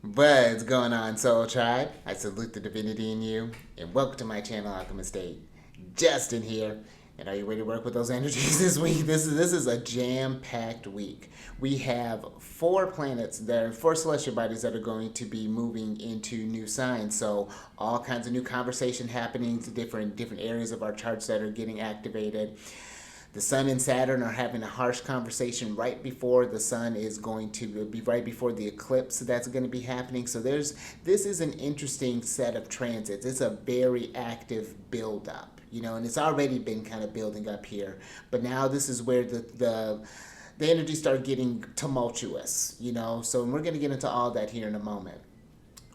What's going on, Soul Tribe? I salute the divinity in you, and welcome to my channel, Alchemist. Justin here, and are you ready to work with those energies this week? This is a jam-packed week. We have four planets that are four celestial bodies that are going to be moving into new signs. So all kinds of new conversation happening to different areas of our charts that are getting activated. The sun and Saturn are having a harsh conversation right before the sun is going to be right before the eclipse that's going to be happening. So this is an interesting set of transits. It's a very active buildup, and it's already been kind of building up here. But now this is where the energy start getting tumultuous. So we're going to get into all that here in a moment.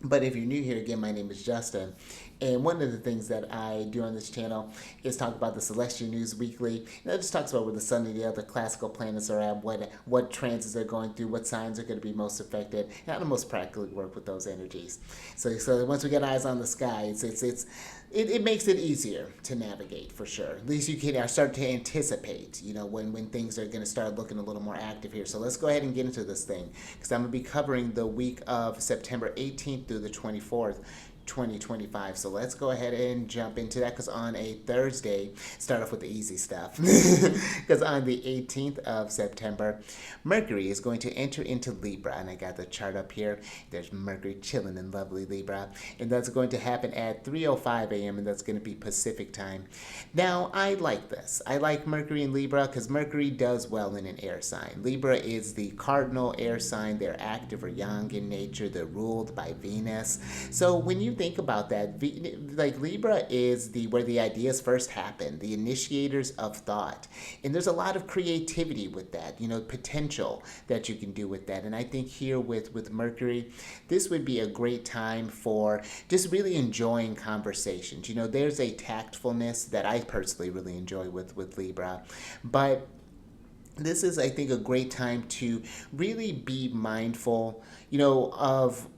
But if you're new here, again, my name is Justin. And one of the things that I do on this channel is talk about the Celestial News Weekly. And that just talks about where the sun and the other classical planets are at, what transits they're going through, what signs are going to be most affected, and how to most practically work with those energies. So once we get eyes on the sky, it makes it easier to navigate for sure. At least you can start to anticipate, when things are going to start looking a little more active here. So let's go ahead and get into this thing because I'm going to be covering the week of September 18th through the 24th. 2025. So let's go ahead and jump into that because on a Thursday, start off with the easy stuff. Because on the 18th of September, Mercury is going to enter into Libra. And I got the chart up here. There's Mercury chilling in lovely Libra. And that's going to happen at 3:05 a.m. and that's going to be Pacific time. Now, I like this. I like Mercury in Libra because Mercury does well in an air sign. Libra is the cardinal air sign. They're active or yang in nature. They're ruled by Venus. So when you think about that, like Libra is where the ideas first happen, the initiators of thought, and there's a lot of creativity with that, potential that you can do with that. And I think here with Mercury, this would be a great time for just really enjoying conversations. There's a tactfulness that I personally really enjoy with Libra, but this is, I think, a great time to really be mindful, of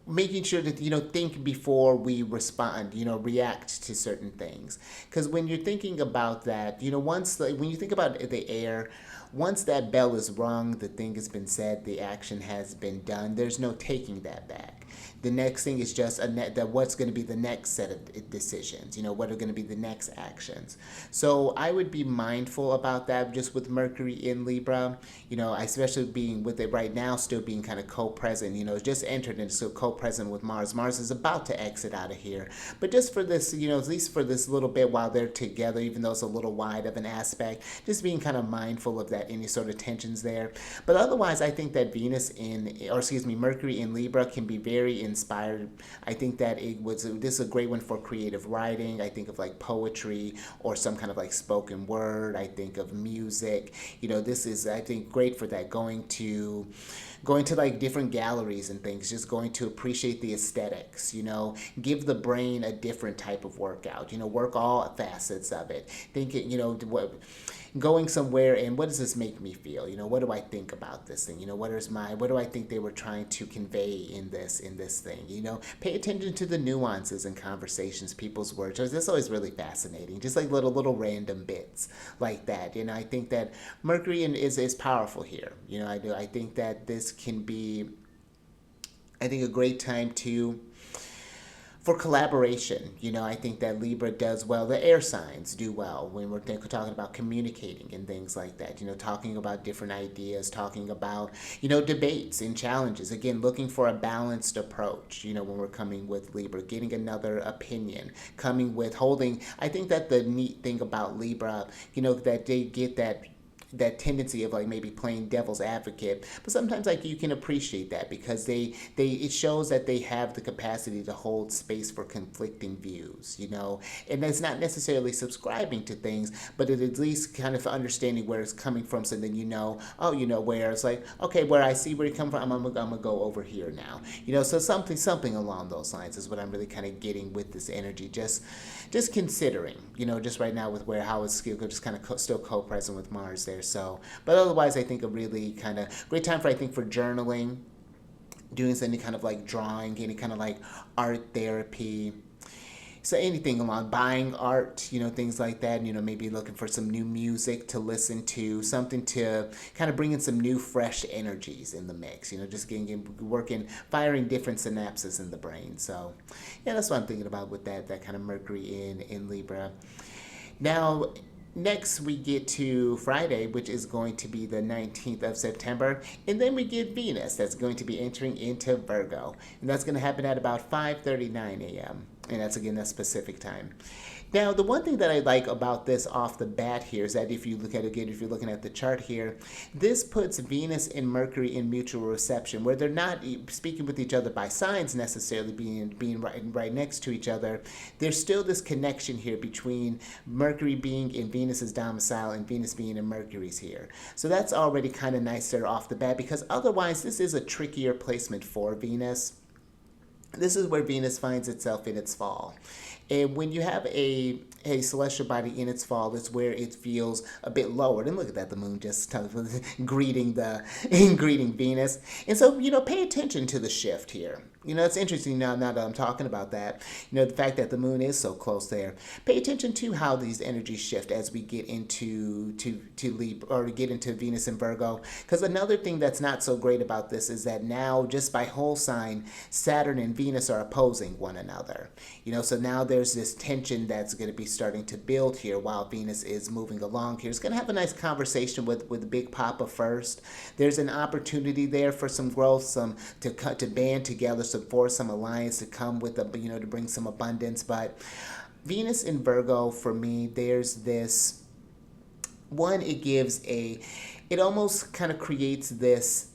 making sure that think before we respond, react to certain things. Because when you're thinking about that, when you think about the air, once that bell is rung, the thing has been said, the action has been done, there's no taking that back. The next thing is just that what's going to be the next set of decisions, what are going to be the next actions. So I would be mindful about that just with Mercury in Libra, especially being with it right now, still being kind of co-present, just entered into so co-present with Mars. Mars is about to exit out of here. But just for this, at least for this little bit while they're together, even though it's a little wide of an aspect, just being kind of mindful of that, any sort of tensions there. But otherwise, I think that Mercury in Libra can be very inspired. I think that this is a great one for creative writing. I think of like poetry or some kind of like spoken word. I think of music. This is, I think, great for that. Going to like different galleries and things, just going to appreciate the aesthetics, give the brain a different type of workout, work all facets of it. Thinking, going somewhere and what does this make me feel? What do I think about this thing? What do I think they were trying to convey in this thing? Pay attention to the nuances in conversations, people's words. That's always really fascinating. Just like little random bits like that. I think that Mercury is powerful here. I think that this can be, I think, a great time for collaboration. I think that Libra does well. The air signs do well when we're talking about communicating and things like that. Talking about different ideas, talking about, debates and challenges. Again, looking for a balanced approach, when we're coming with Libra, getting another opinion, coming with holding. I think that the neat thing about Libra, that they get that tendency of like maybe playing devil's advocate, but sometimes like you can appreciate that because it shows that they have the capacity to hold space for conflicting views, and it's not necessarily subscribing to things, but it at least kind of understanding where it's coming from, so then where it's like, okay, where I see where you come from, I'm gonna go over here now, so something along those lines is what I'm really kind of getting with this energy, just considering, just right now with how it's still just kind of still co-present with Mars there. So, but otherwise, I think a really kind of great time for journaling, doing any kind of like drawing, any kind of like art therapy, So anything along buying art, things like that, maybe looking for some new music to listen to, something to kind of bring in some new fresh energies in the mix, just working, firing different synapses in the brain. So yeah, that's what I'm thinking about with that kind of Mercury in Libra. Now, next we get to Friday, which is going to be the 19th of September, and then we get Venus that's going to be entering into Virgo, and that's going to happen at about 5:39 a.m. and that's again that specific time. Now, the one thing that I like about this off the bat here is that if you look at again, if you're looking at the chart here, this puts Venus and Mercury in mutual reception, where they're not speaking with each other by signs necessarily, being right next to each other. There's still this connection here between Mercury being in Venus's domicile and Venus being in Mercury's here. So that's already kind of nice there off the bat, because otherwise this is a trickier placement for Venus. This is where Venus finds itself in its fall. And when you have a celestial body in its fall, it's where it feels a bit lowered. And look at that, the moon just greeting greeting Venus. And so, pay attention to the shift here. It's interesting now that I'm talking about that, the fact that the moon is so close there. Pay attention to how these energies shift as we get into to Libra, or get into Venus and Virgo. Because another thing that's not so great about this is that now, just by whole sign, Saturn and Venus are opposing one another. So now there's this tension that's going to be starting to build here while Venus is moving along here. It's going to have a nice conversation with Big Papa first. There's an opportunity there for some growth, to band together, for some alliance to come with to bring some abundance. But Venus in Virgo, for me, there's this one, it almost kind of creates this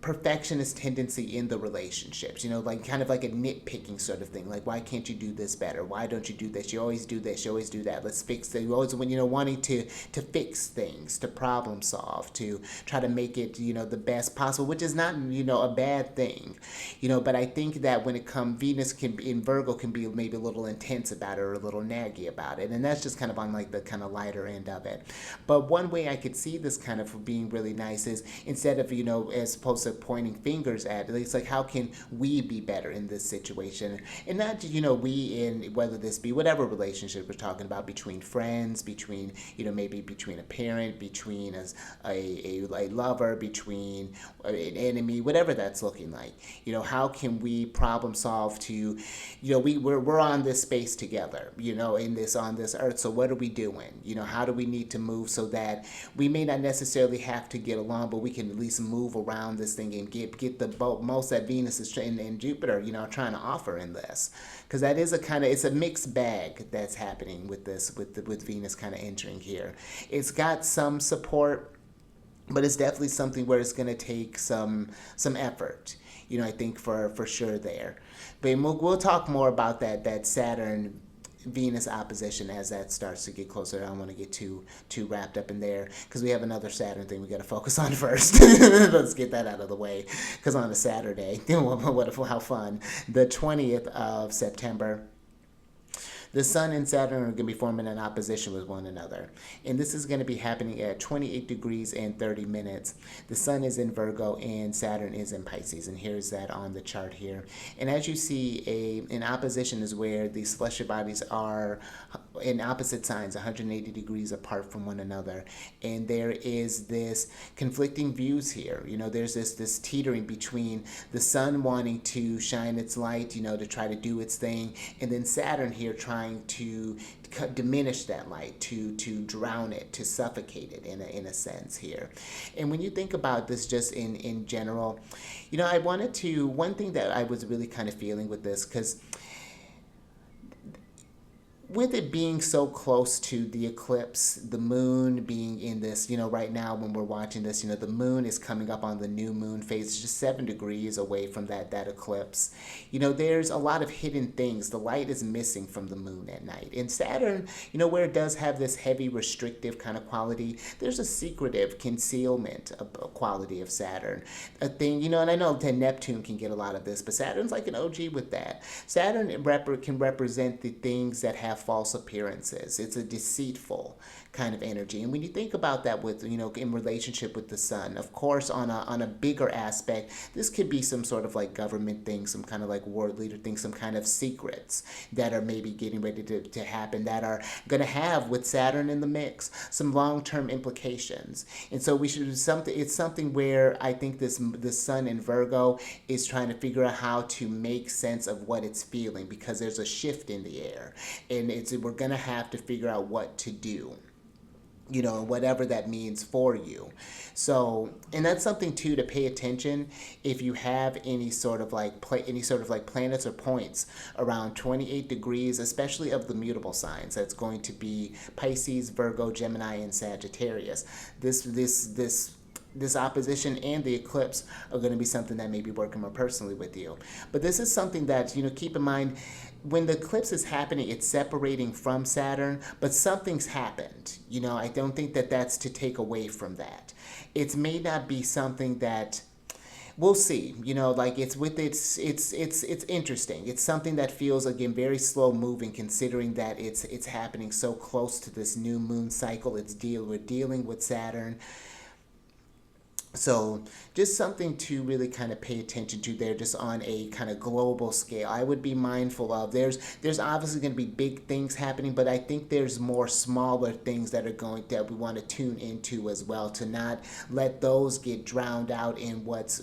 perfectionist tendency in the relationships, like kind of like a nitpicking sort of thing. Like, why can't you do this better? Why don't you do this? You always do this. You always do that. Let's fix it. You always, wanting to fix things, to problem solve, to try to make it, the best possible, which is not, a bad thing, but I think that when it comes, Venus in Virgo can be maybe a little intense about it, or a little naggy about it. And that's just kind of on like the kind of lighter end of it. But one way I could see this kind of being really nice is, instead of, as opposed to pointing fingers at it, it's like, how can we be better in this situation? And not, we in, whether this be whatever relationship we're talking about, between friends, between, maybe between a parent, between a lover, between an enemy, whatever that's looking like. How can we problem solve to, we're on this space together, on this earth. So what are we doing? How do we need to move so that we may not necessarily have to get along, but we can at least move around this thing and get the most that Venus is and Jupiter, trying to offer in this. Because that is it's a mixed bag that's happening with this, with Venus kind of entering here. It's got some support, but it's definitely something where it's going to take some effort, I think for sure there. But we'll talk more about that Saturn Venus opposition as that starts to get closer. I don't want to get too wrapped up in there, because we have another Saturn thing we got to focus on first. Let's get that out of the way, because on a Saturday, how fun, the 20th of September, the Sun and Saturn are going to be forming an opposition with one another. And this is going to be happening at 28 degrees and 30 minutes. The Sun is in Virgo and Saturn is in Pisces. And here's that on the chart here. And as you see, an opposition is where these celestial bodies are in opposite signs, 180 degrees apart from one another. And there is this conflicting views here. There's this teetering between the Sun wanting to shine its light, to try to do its thing, and then Saturn here trying to diminish that light, to drown it, to suffocate it in a sense here. And when you think about this just in general, I wanted to, one thing that I was really kind of feeling with this, because with it being so close to the eclipse, the moon being in this, right now when we're watching this, the moon is coming up on the new moon phase. It's just 7 degrees away from that eclipse. There's a lot of hidden things. The light is missing from the moon at night. And Saturn, where it does have this heavy restrictive kind of quality, there's a secretive concealment of quality of Saturn. A thing, and I know that Neptune can get a lot of this, but Saturn's like an OG with that. Saturn can represent the things that have false appearances. It's a deceitful kind of energy. And when you think about that with, in relationship with the sun, of course, on a bigger aspect, this could be some sort of like government thing, some kind of like world leader thing, some kind of secrets that are maybe getting ready to happen that are going to have, with Saturn in the mix, some long-term implications. And so we should do something. It's something where I think the sun in Virgo is trying to figure out how to make sense of what it's feeling, because there's a shift in the air, and we're going to have to figure out what to do, whatever that means for you. So, and that's something too to pay attention if you have any sort of like planets or points around 28 degrees, especially of the mutable signs. That's going to be Pisces, Virgo, Gemini, and Sagittarius. This opposition and the eclipse are going to be something that may be working more personally with you. But this is something that, keep in mind, when the eclipse is happening, it's separating from Saturn, but something's happened. I don't think that that's to take away from that. It may not be something that, we'll see. Like it's interesting. It's something that feels, again, very slow moving, considering that it's happening so close to this new moon cycle. We're dealing with Saturn. So just something to really kind of pay attention to there, just on a kind of global scale. I would be mindful of. There's obviously going to be big things happening, but I think there's more smaller things that we want to tune into as well, to not let those get drowned out in what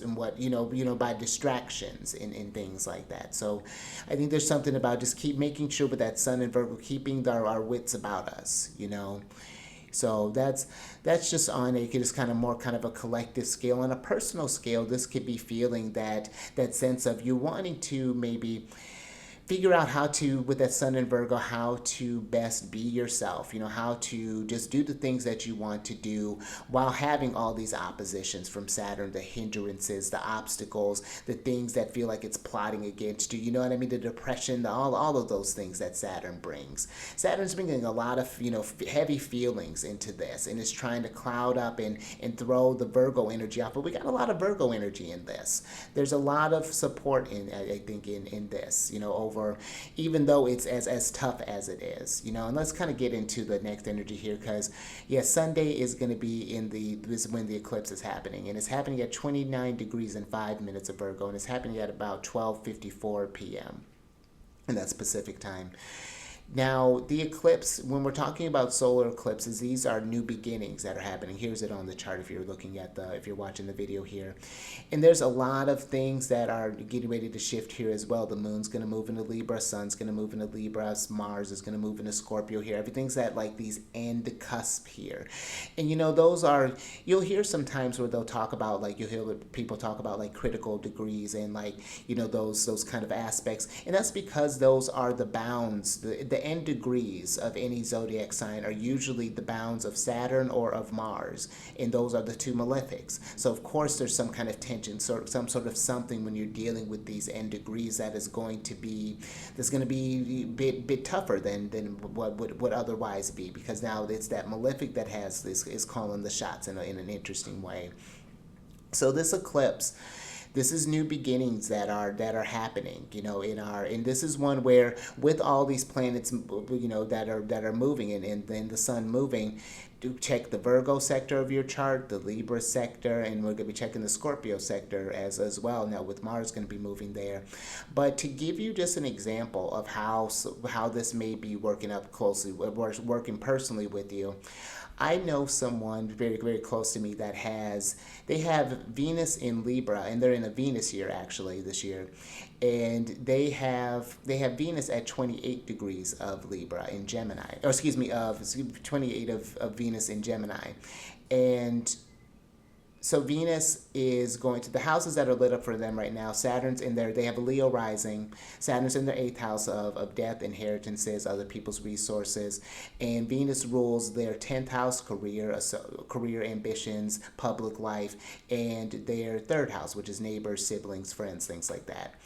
by distractions and things like that. So I think there's something about just keep making sure with that sun in Virgo, keeping our wits about us. So that's just on a just kind of a collective scale. On a personal scale, this could be feeling that sense of you wanting to maybe figure out how to, with that sun in Virgo, how to best be yourself, how to just do the things that you want to do while having all these oppositions from Saturn, the hindrances, the obstacles, the things that feel like it's plotting against you, you know what I mean? The depression, all of those things that Saturn brings. Saturn's bringing a lot of, heavy feelings into this, and is trying to cloud up and throw the Virgo energy off. But we got a lot of Virgo energy in this. There's a lot of support I think, in this, over, even though it's as tough as it is, and let's kind of get into the next energy here, because Sunday is going to be this when the eclipse is happening, and it's happening at 29 degrees and 5 minutes of Virgo, and it's happening at about 12:54 p.m. and that's Pacific time. Now, the eclipse, when we're talking about solar eclipses, these are new beginnings that are happening. Here's it on the chart if you're watching the video here. And there's a lot of things that are getting ready to shift here as well. The moon's going to move into Libra, sun's going to move into Libra, Mars is going to move into Scorpio here. Everything's at like these end cusp here. And those are, you'll hear sometimes where they'll talk about, like, you'll hear people talk about like critical degrees and like, those kind of aspects. And that's because those are the bounds, the end degrees of any zodiac sign are usually the bounds of Saturn or of Mars, and those are the two malefics. So of course there's some kind of tension, some sort of something when you're dealing with these end degrees that's going to be a bit tougher than what would otherwise be, because now it's that malefic that is calling the shots in an interesting way. So this eclipse, this is new beginnings that are happening, and this is one where, with all these planets, that are moving, and then the sun moving, do check the Virgo sector of your chart, the Libra sector, and we're going to be checking the Scorpio sector as well. Now, with Mars going to be moving there. But to give you just an example of how this may be working personally with you, I know someone very, very close to me that they have Venus in Libra, and they're in a Venus year actually this year, and they have Venus at 28 degrees of Libra in Gemini, or excuse me, 28 of Venus in Gemini, and so Venus is going to the houses that are lit up for them right now. Saturn's in there. They have a Leo rising. Saturn's in their 8th house of death, inheritances, other people's resources. And Venus rules their 10th house, career ambitions, public life, and their 3rd house, which is neighbors, siblings, friends, things like that.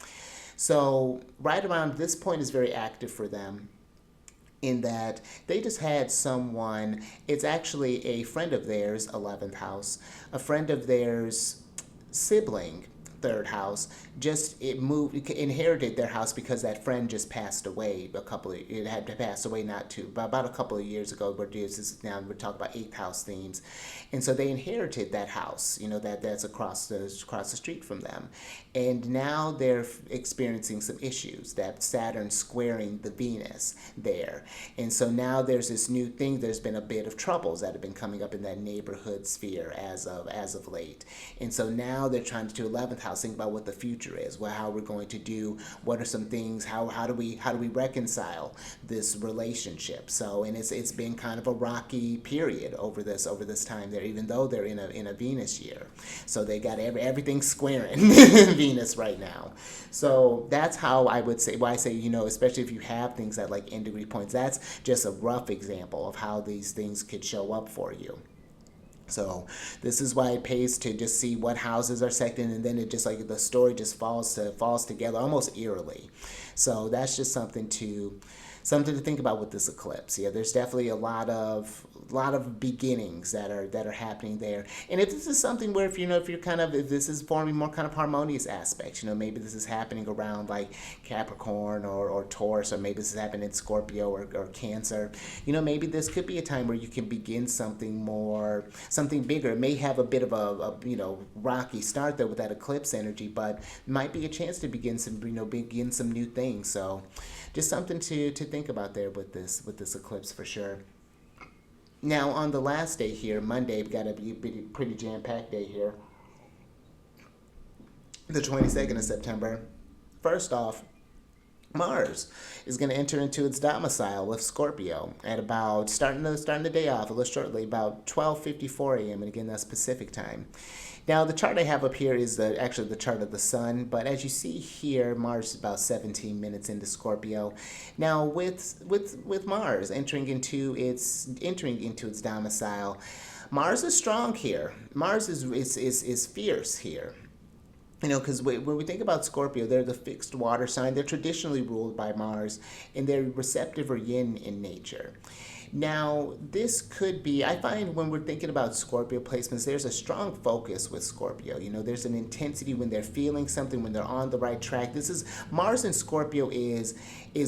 So right around this point is very active for them, in that they just had someone, it's actually a friend of theirs, 11th house, a friend of theirs sibling third house, just it moved, it inherited their house because that friend just passed away it had passed away not too, but about a couple of years ago, but this is now we're talking about eighth house themes. And so they inherited that house, that's across the street from them. And now they're experiencing some issues, that Saturn squaring the Venus there. And so now there's this new thing, there's been a bit of troubles that have been coming up in that neighborhood sphere as of late. And so now they're trying to do 11th house, think about what the future is, how we're going to do, what are some things, how do we reconcile this relationship. So, and it's been kind of a rocky period over this time there, even though they're in a Venus year. So they got everything squaring Venus right now. So that's how I would say, why I say, especially if you have things at like end degree points, that's just a rough example of how these things could show up for you. So this is why it pays to just see what houses are second, and then it just like the story just falls together almost eerily. So that's just something to think about with this eclipse. Yeah, there's definitely a lot of beginnings that are happening there. And if this is something where if this is forming more kind of harmonious aspects, maybe this is happening around like Capricorn or Taurus, or maybe this is happening in Scorpio or Cancer. Maybe this could be a time where you can begin something bigger. It may have a bit of a rocky start there with that eclipse energy, but might be a chance to begin some new things. So just something to think about there with this eclipse for sure. Now on the last day here, Monday, we've got a pretty jam-packed day here. The 22nd of September. First off, Mars is going to enter into its domicile with Scorpio at about starting the day off a little shortly, about 12:54 a.m. and again that's Pacific time. Now the chart I have up here is actually the chart of the sun, but as you see here, Mars is about 17 minutes into Scorpio. Now with Mars entering into its domicile, Mars is strong here. Mars is fierce here. Because when we think about Scorpio, they're the fixed water sign. They're traditionally ruled by Mars, and they're receptive or yin in nature. Now, this could be, I find when we're thinking about Scorpio placements, there's a strong focus with Scorpio. There's an intensity when they're feeling something, when they're on the right track. This is, Mars in Scorpio is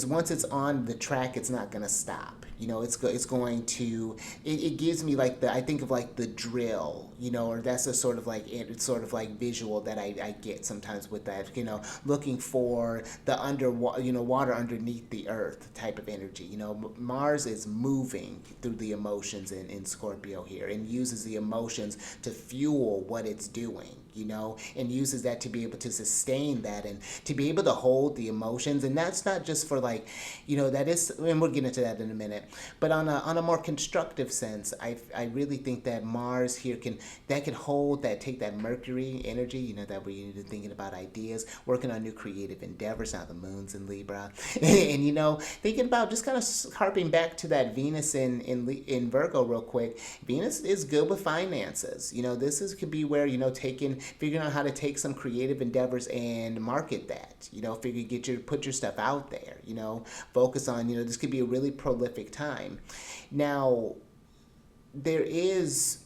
once it's on the track, it's not going to stop. It's going to, it gives me like I think of like the drill, or that's a sort of like, it's sort of like visual that I get sometimes with that, looking for the water underneath the earth type of energy. Mars is moving through the emotions in Scorpio here, and uses the emotions to fuel what it's doing. And uses that to be able to sustain that and to be able to hold the emotions. And that's not just for like, that is, and we'll get into that in a minute, but on a more constructive sense, I really think that Mars here can hold that, take that Mercury energy, that we're thinking about ideas, working on new creative endeavors. Now the moon's in Libra, and thinking about just kind of harping back to that Venus in Virgo real quick. Venus is good with finances. Could be where figuring out how to take some creative endeavors and market that. Put your stuff out there. Focus on. This could be a really prolific time. Now, there is,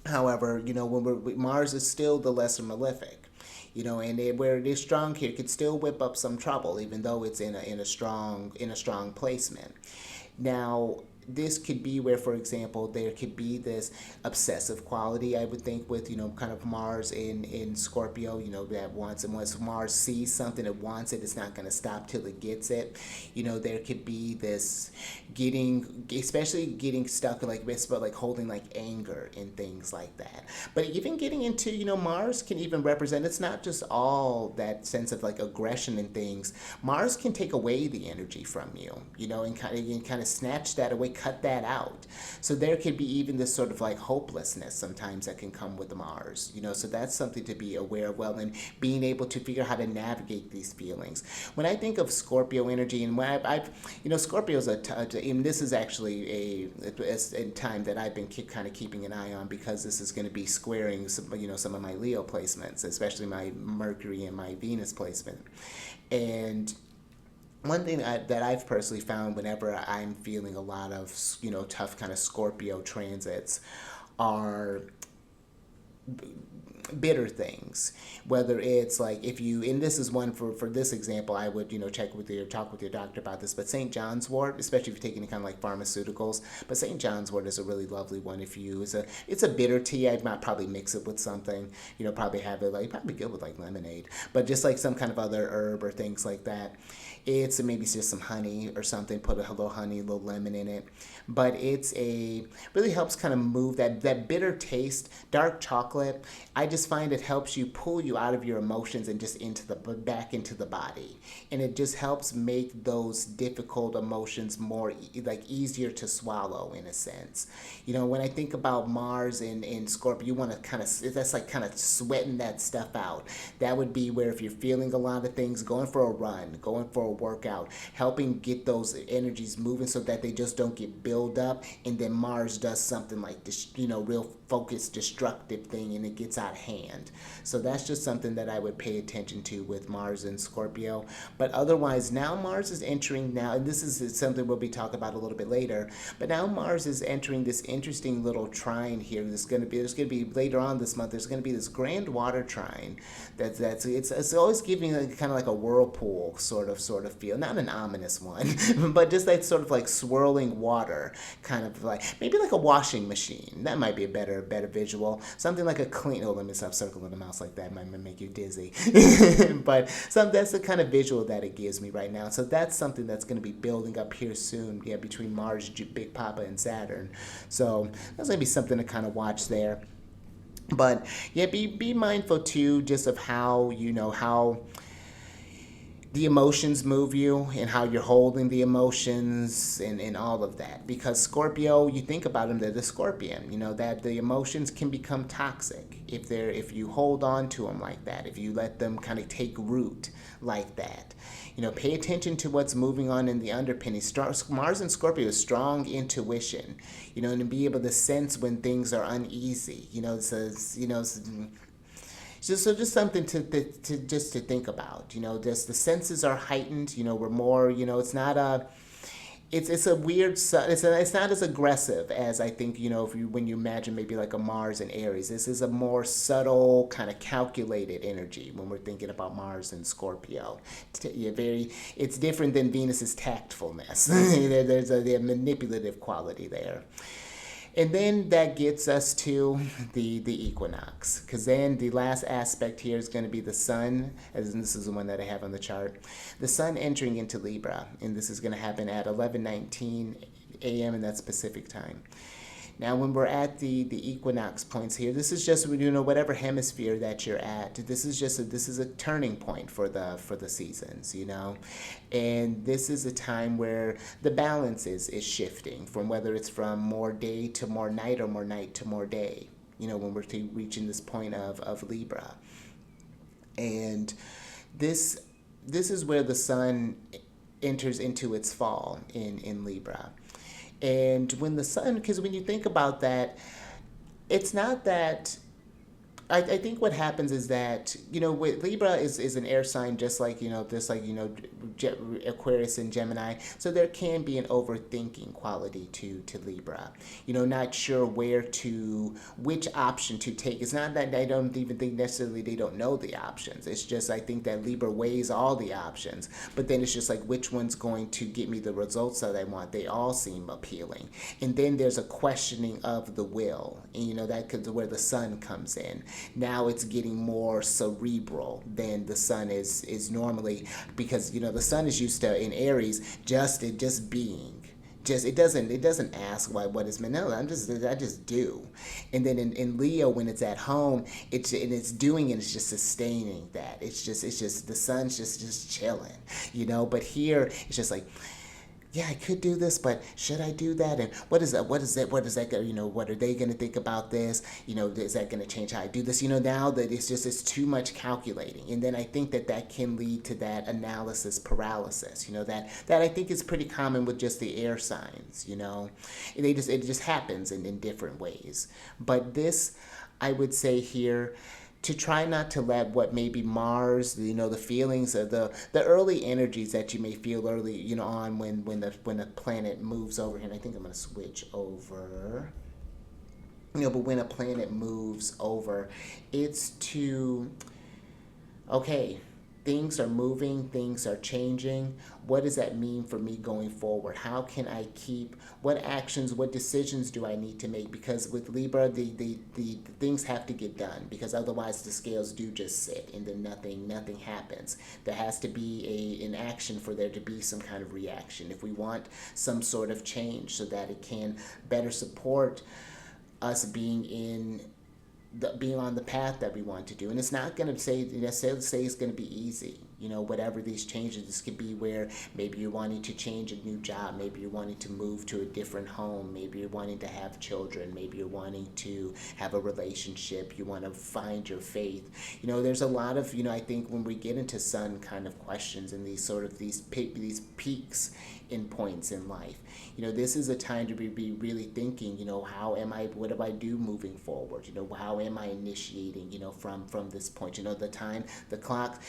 however, when Mars is still the lesser malefic. And where it is strong here, it could still whip up some trouble, even though it's in a strong placement. Now, this could be where, for example, there could be this obsessive quality, I would think, with, kind of Mars in Scorpio, that once Mars sees something, it wants it, it's not going to stop till it gets it. There could be this especially getting stuck, like holding like anger and things like that. But even getting into, Mars can even represent, it's not just all that sense of like aggression and things. Mars can take away the energy from you, and kind of snatch that away, cut that out. So there could be even this sort of like hopelessness sometimes that can come with the Mars, so that's something to be aware of well, and being able to figure out how to navigate these feelings. When I think of Scorpio energy, and when I've Scorpio's and this is actually a time that I've been kind of keeping an eye on, because this is going to be squaring some of my Leo placements, especially my Mercury and my Venus placement. And one thing that I've personally found whenever I'm feeling a lot of, tough kind of Scorpio transits are bitter things, whether it's like if you, and this is one for this example, I would, check with your talk with your doctor about this, but St. John's wort, especially if you're taking any kind of like pharmaceuticals, but St. John's wort is a really lovely one. If you, it's a bitter tea. I might probably mix it with something, probably have it like, probably good with like lemonade, but just like some kind of other herb or things like that. It's maybe just some honey or something, put a little honey, a little lemon in it, but it's a really helps kind of move that bitter taste. Dark chocolate, I just find it helps you pull you out of your emotions and just into the back into the body, and it just helps make those difficult emotions more like easier to swallow in a sense. When I think about Mars in Scorpio, you want to kind of, that's like kind of sweating that stuff out. That would be where if you're feeling a lot of things, going for a run, going for a workout, helping get those energies moving so that they just don't get build up, and then Mars does something like this, real focused destructive thing, and it gets out of hand. So that's just something that I would pay attention to with Mars and Scorpio. But otherwise, now Mars is entering now, and this is something we'll be talking about a little bit later, but now Mars is entering this interesting little trine here. There's going to be later on this month, there's going to be this grand water trine it's always giving kind of like a whirlpool sort of feel, not an ominous one, but just that sort of like swirling water, kind of like maybe like a washing machine. That might be a better visual. Something like a clean. Oh, let me stop circling the mouse like that. Might make you dizzy. But that's the kind of visual that it gives me right now. So that's something that's going to be building up here soon. Yeah, between Mars, Big Papa, and Saturn. So that's going to be something to kind of watch there. But yeah, be mindful too, just of how how the emotions move you and how you're holding the emotions and all of that. Because Scorpio, you think about them, they're the scorpion, that the emotions can become toxic if you hold on to them like that, if you let them kind of take root like that. Pay attention to what's moving on in the underpinning. Mars and Scorpio is strong intuition, and to be able to sense when things are uneasy, just something to think about. Just the senses are heightened. We're more. It's not a. It's a weird. It's not as aggressive as I think. If when you imagine maybe like a Mars and Aries, this is a more subtle kind of calculated energy when we're thinking about Mars and Scorpio. It's different than Venus's tactfulness. There's a manipulative quality there. And then that gets us to the equinox, because then the last aspect here is going to be the sun, as this is the one that I have on the chart. The sun entering into Libra, and this is going to happen at 11:19 a.m. in that Pacific time. Now, when we're at the equinox points here, this is just whatever hemisphere that you're at. This is a turning point for the seasons, and this is a time where the balance is shifting from whether it's from more day to more night or more night to more day. When we're reaching this point of Libra, and this is where the sun enters into its fall in Libra. And when the sun, because when you think about that, it's not that. I think what happens is that with Libra is an air sign, just like Aquarius and Gemini. So there can be an overthinking quality to Libra. Not sure which option to take. It's not that I don't even think necessarily they don't know the options. It's just I think that Libra weighs all the options, but then it's just like which one's going to get me the results that I want. They all seem appealing, and then there's a questioning of the will, and that could where the sun comes in. Now it's getting more cerebral than the sun is normally, because the sun is used to in Aries just being. It doesn't ask what is meant. No, I just do. And then in Leo, when it's at home, it's doing, and it's just sustaining that. It's just the sun's just chilling, But here it's just like, yeah, I could do this, but should I do that? And what is that? What is that? What are they going to think about this? Is that going to change how I do this? Now that it's too much calculating. And then I think that can lead to that analysis paralysis, that I think is pretty common with just the air signs, it just happens in different ways. But this, I would say here, to try not to let what maybe Mars, the feelings of the early energies that you may feel early, on when the planet moves over here. And I think I'm going to switch over. But when a planet moves over, it's to, okay, things are moving, things are changing. What does that mean for me going forward? How can I keep, what actions, what decisions do I need to make? Because with Libra, the things have to get done, because otherwise the scales do just sit and then nothing happens. There has to be an action for there to be some kind of reaction. If we want some sort of change so that it can better support us being on the path that we want to do. And it's not going to necessarily say it's going to be easy. Whatever these changes, this could be where maybe you're wanting to change a new job, maybe you're wanting to move to a different home, maybe you're wanting to have children, maybe you're wanting to have a relationship, you want to find your faith. There's a lot of, I think when we get into sun kind of questions and these sort of these peaks in points in life, this is a time to be really thinking, what do I do moving forward? How am I initiating, from this point? The time, the clock,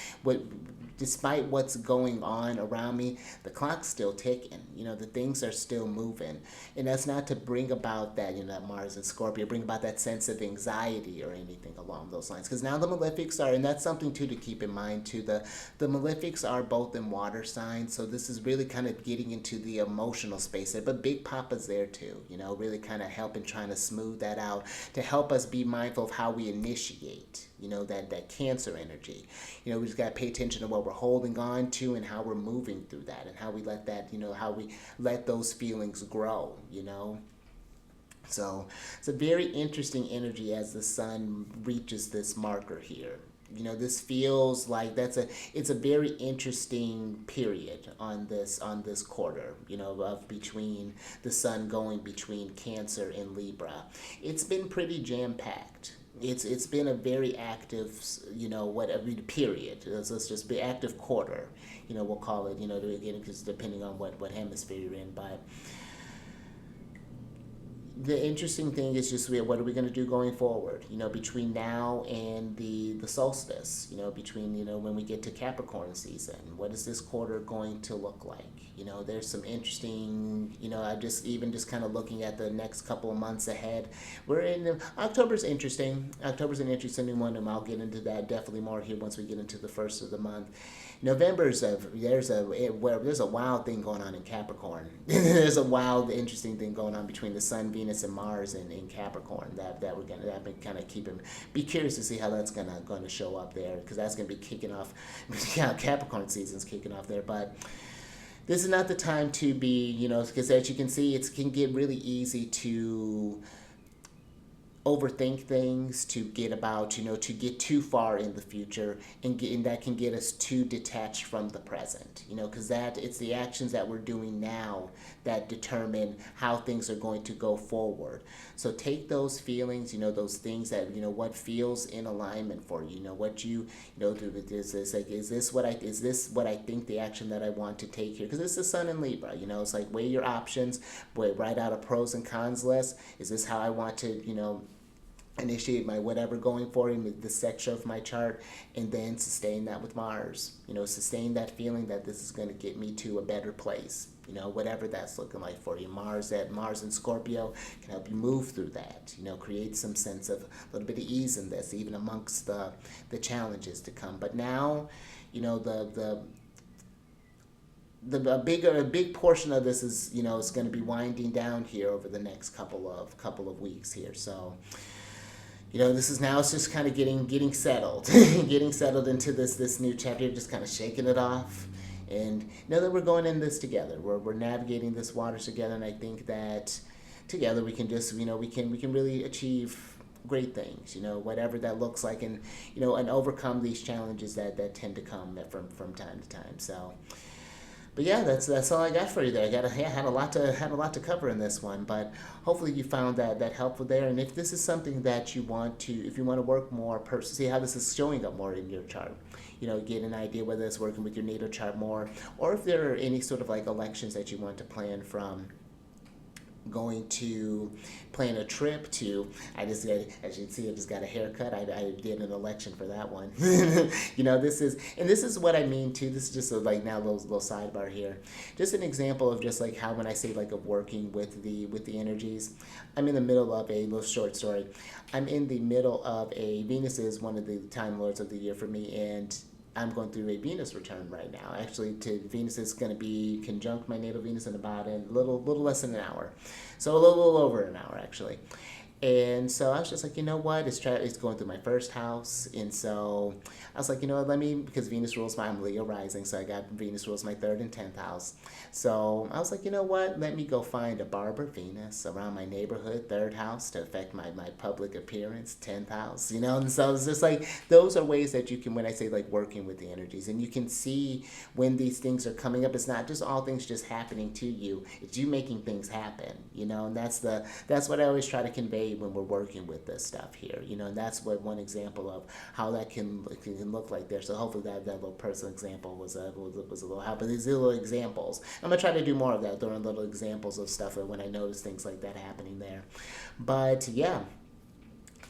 despite what's going on around me, the clock's still ticking. The things are still moving. And that's not to bring about that, that Mars and Scorpio, bring about that sense of anxiety or anything along those lines. Because now the malefics are, and that's something too to keep in mind too, the malefics are both in water signs, so this is really kind of getting into the emotional space there. But Big Papa's there too, really kind of helping, trying to smooth that out, to help us be mindful of how we initiate, that Cancer energy. We just got to pay attention to what we're holding on to and how we're moving through that, and how we let that, how we let those feelings grow. So it's a very interesting energy as the sun reaches this marker here. This feels like it's a very interesting period on this quarter, of between the sun going between Cancer and Libra. It's been pretty jam packed. It's been a very active, period. Let's just be active quarter, we'll call it, again, because depending on what hemisphere you're in. But the interesting thing is just what are we going to do going forward, between now and the solstice, between, when we get to Capricorn season. What is this quarter going to look like? There's some interesting, I just kind of looking at the next couple of months ahead. October's interesting. October's an interesting one, and I'll get into that definitely more here once we get into the first of the month. There's a wild thing going on in Capricorn. There's a wild, interesting thing going on between the Sun, Venus, and Mars in Capricorn that we're gonna kind of be curious to see how that's gonna show up there, because that's gonna be kicking off. Capricorn season's kicking off there, but this is not the time to be, because as you can see, it can get really easy to overthink things, to get too far in the future, and that can get us too detached from the present, because it's the actions that we're doing now that determine how things are going to go forward. So take those feelings, those things that, what feels in alignment for you, what is this what I think the action that I want to take here? Because it's the Sun in Libra, it's like weigh your options, write out a pros and cons list. Is this how I want to, initiate my whatever going forward in this section of my chart? And then sustain that with Mars, sustain that feeling that this is going to get me to a better place, whatever that's looking like for you. Mars and Scorpio can help you move through that, create some sense of a little bit of ease in this, even amongst the challenges to come. But now, a big portion of this is, is going to be winding down here over the next couple of weeks here. So this is now, it's just kind of getting settled, getting settled into this new chapter, just kind of shaking it off, and know that we're going in this together. We're navigating this waters together, and I think that together we can just, we can really achieve great things, whatever that looks like, and and overcome these challenges that tend to come from time to time. So. But yeah, that's all I got for you there. I had a lot to cover in this one, but hopefully you found that helpful there. And if this is something that you want to work more, see how this is showing up more in your chart, get an idea whether it's working with your natal chart more, or if there are any sort of like elections that you want to plan from going to plan a trip to. I just got, as you can see, I just got a haircut. I did an election for that one. This is what I mean too. This is just a, like now little sidebar here. Just an example of just like how when I say like of working with the energies. I'm in the middle of a little short story. I'm in the middle of a Venus is one of the time lords of the year for me, and I'm going through a Venus return right now. Actually, to Venus is going to be conjunct my natal Venus in about a little less than an hour, so a little over an hour actually. And so I was just like, you know what? It's going through my first house, and so I was like, you know what? Let me, because Venus rules I'm Leo rising, so I got Venus rules my third and 10th house. So I was like, you know what? Let me go find a barber Venus around my neighborhood, third house, to affect my public appearance, 10th house. And so it's just like those are ways that you can, when I say like working with the energies, and you can see when these things are coming up. It's not just all things just happening to you; it's you making things happen. And that's what I always try to convey when we're working with this stuff here. And that's what one example of how that can look like there. So hopefully that little personal example was a little help. But these little examples, I'm gonna try to do more of that, throwing little examples of stuff when I notice things like that happening there. But yeah,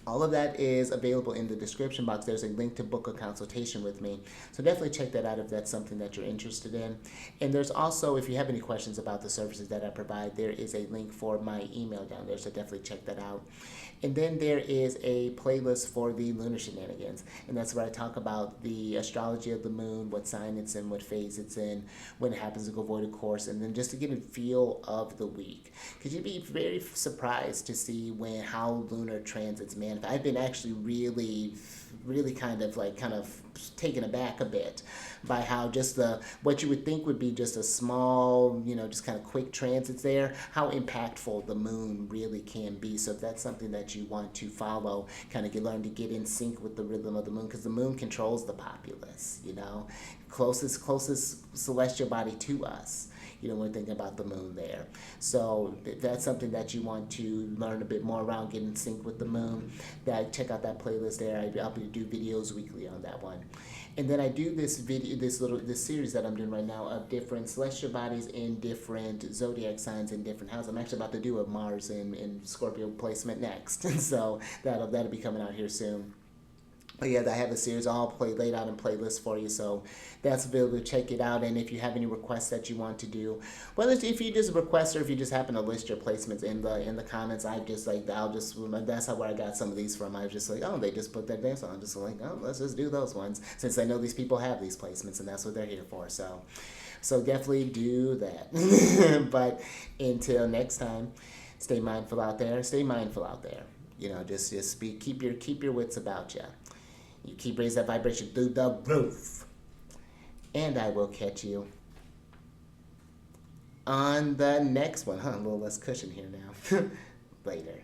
all of that is available in the description box. There's a link to book a consultation with me. So definitely check that out if that's something that you're interested in. And there's also, if you have any questions about the services that I provide, there is a link for my email down there. So definitely check that out. And then there is a playlist for the lunar shenanigans. And that's where I talk about the astrology of the moon, what sign it's in, what phase it's in, when it happens to go void of course, and then just to get a feel of the week. Because you'd be very surprised to see how lunar transits manifest. I've been actually really kind of taken aback a bit by how just what you would think would be just a small, just kind of quick transits there, how impactful the moon really can be. So if that's something that you want to follow, kind of learn to get in sync with the rhythm of the moon, because the moon controls the populace, closest celestial body to us. When we think about the moon there. So if that's something that you want to learn a bit more around, get in sync with the moon, check out that playlist there. I'll do videos weekly on that one. And then I do this series that I'm doing right now of different celestial bodies in different zodiac signs in different houses. I'm actually about to do a Mars in Scorpio placement next. So that'll be coming out here soon. But yeah, I have a series all laid out in playlists for you, so that's available. Check it out. And if you have any requests that you want to do, whether if you just request or if you just happen to list your placements in the comments, that's where I got some of these from. I was just like, oh, they just put that there, so I'm just like, oh, let's just do those ones, since I know these people have these placements and that's what they're here for. So definitely do that. But until next time, stay mindful out there. Stay mindful out there. Just keep your wits about you. You keep raising that vibration through the roof. And I will catch you on the next one. A little less cushion here now. Later.